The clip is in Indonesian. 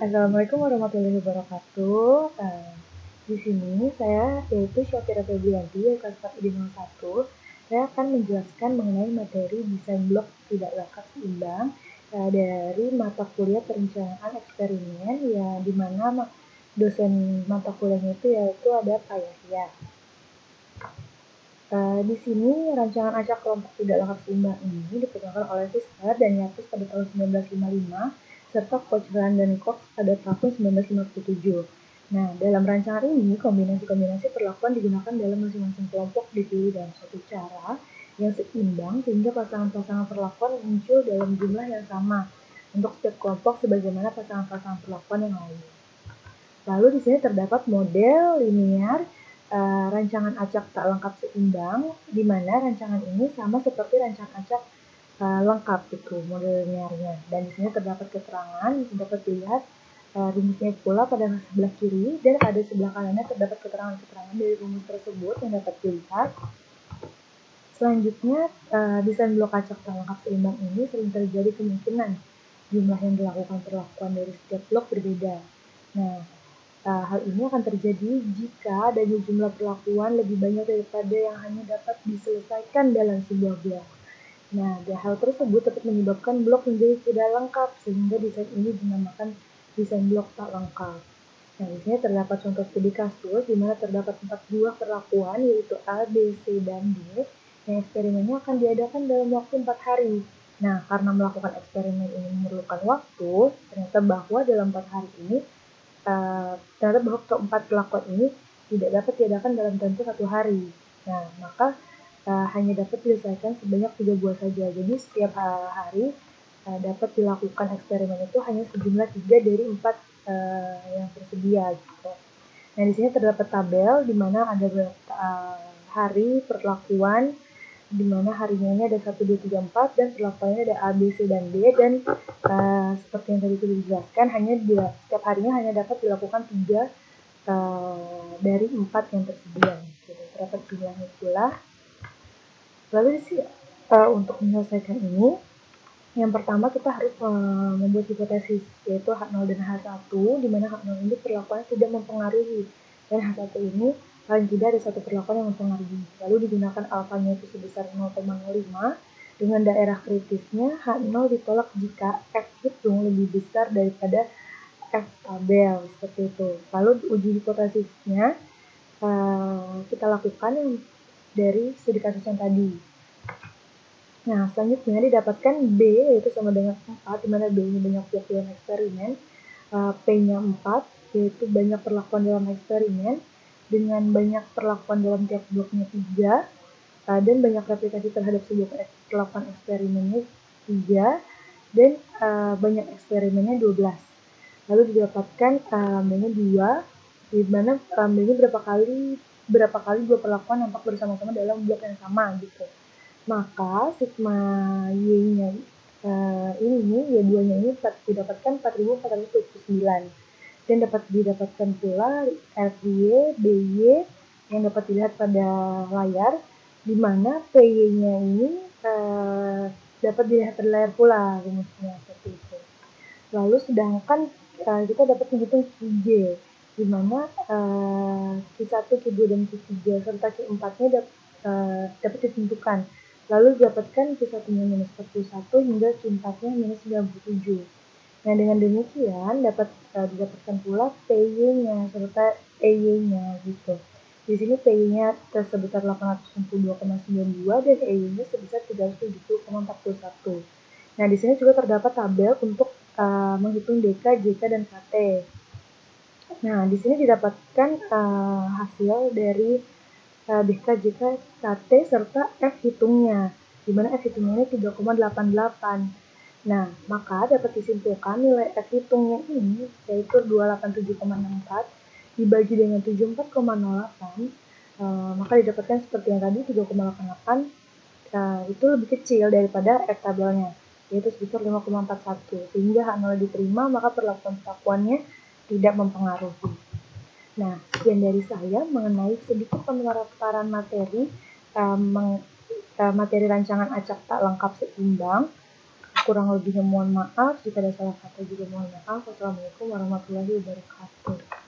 Assalamualaikum warahmatullahi wabarakatuh. Di sini saya yaitu Syafira Febrianti, kelas 4 ID 01. Saya akan menjelaskan mengenai materi desain blok tidak lengkap seimbang dari mata kuliah perencanaan eksperimen, ya di mana dosen mata kuliahnya itu yaitu ada Pak Yahya. Di sini rancangan acak kelompok tidak lengkap seimbang ini diperkenalkan oleh Fisker dan Yatus pada tahun 1955 serta Kochran dan Cox pada tahun 1957. Nah, dalam rancangan ini kombinasi-kombinasi perlakuan digunakan dalam masing-masing kelompok dipilih dalam suatu cara yang seimbang sehingga pasangan-pasangan perlakuan muncul dalam jumlah yang sama untuk setiap kelompok sebagaimana pasangan-pasangan perlakuan yang lain. Lalu di sini terdapat model linear rancangan acak tak lengkap seimbang, di mana rancangan ini sama seperti rancangan acak lengkap itu model linearnya. Dan di sini terdapat keterangan, dapat dilihat rumusnya pula pada sebelah kiri, dan pada sebelah kanannya terdapat keterangan-keterangan dari rumus tersebut yang dapat dilihat. Selanjutnya, desain blok acak tak lengkap seimbang ini sering terjadi kemungkinan jumlah yang dilakukan perlakuan dari setiap blok berbeda. Nah, hal ini akan terjadi jika adanya jumlah perlakuan lebih banyak daripada yang hanya dapat diselesaikan dalam sebuah blok. Nah, hal tersebut dapat menyebabkan blok menjadi tidak lengkap, sehingga desain ini dinamakan desain blok tak lengkap. Nah, di sini terdapat contoh studi kasus di mana terdapat 4 buah perlakuan, yaitu A, B, C, dan D, yang eksperimennya akan diadakan dalam waktu 4 hari. Nah, karena melakukan eksperimen ini memerlukan waktu, ternyata bahwa dalam 4 hari ini ternyata bahwa keempat perlakuan ini tidak dapat diadakan dalam tempo 1 hari. Nah, maka hanya dapat diselesaikan sebanyak 3 buah saja. Jadi setiap hari dapat dilakukan eksperimen itu hanya sejumlah 3 dari 4 yang tersedia gitu. Nah, di sini terdapat tabel di mana ada hari perlakuan, di mana harinya ini ada 1, 2, 3, 4 dan perlakuannya ada A, B, C, dan D, dan seperti yang tadi sudah dijelaskan, setiap harinya hanya dapat dilakukan 3 dari 4 yang tersedia. Jadi, terdapat jumlahnya pula. Lalu untuk menyelesaikan ini, yang pertama kita harus membuat hipotesis, yaitu H0 dan H1, di mana H0 ini perlakuan tidak mempengaruhi, dan H1 ini paling tidak ada satu perlakuan yang mempengaruhi. Lalu digunakan alfanya itu sebesar 0,05, dengan daerah kritisnya H0 ditolak jika F hitung lebih besar daripada F tabel, seperti itu. Lalu uji hipotesisnya kita lakukan dari studi kasus yang tadi. Nah, selanjutnya didapatkan B, yaitu sama dengan 4, di mana B ini banyak blok dalam eksperimen, P-nya 4, yaitu banyak perlakuan dalam eksperimen, dengan banyak perlakuan dalam tiap bloknya 3, dan banyak replikasi terhadap sebuah perlakuan eksperimennya 3, dan banyak eksperimennya 12. Lalu didapatkan B-nya 2, di mana B-nya berapa kali dua perlakuan nampak bersama-sama dalam blok yang sama gitu. Maka sigma Y-nya ini, Y2-nya ini didapatkan 4429. Dan dapat didapatkan pula FY, BY yang dapat dilihat pada layar, di mana PY-nya ini dapat dilihat pada layar pula rumusnya seperti itu. Lalu sedangkan kita dapat menghitung QJ, di mana Q1, Q2, dan Q3 serta Q4-nya dapat ditentukan. Lalu didapatkan Q1-nya minus 41 hingga Q4-nya minus 97. Nah, dengan demikian dapat didapatkan pula PY-nya serta EY-nya gitu. Di sini PY-nya sebesar 862,92 dan EY-nya sebesar 370,41. Nah, di sini juga terdapat tabel untuk menghitung DK, JK, dan KT. Nah, di sini didapatkan hasil dari DK, JK, KT, serta F hitungnya, di mana F hitungnya ini 3,88. Nah, maka dapat disimpulkan nilai F hitungnya ini yaitu 287,64 dibagi dengan 74,08, maka didapatkan seperti yang tadi 3,88 itu lebih kecil daripada F tabelnya, yaitu sebesar 5,41, sehingga H0 diterima, maka perlakuan-perlakuannya tidak mempengaruhi. Nah, sekian dari saya mengenai sedikit pemaparan materi materi rancangan acak tak lengkap seimbang. Kurang lebihnya mohon maaf, jika ada salah kata juga mohon maaf. Wassalamualaikum warahmatullahi wabarakatuh.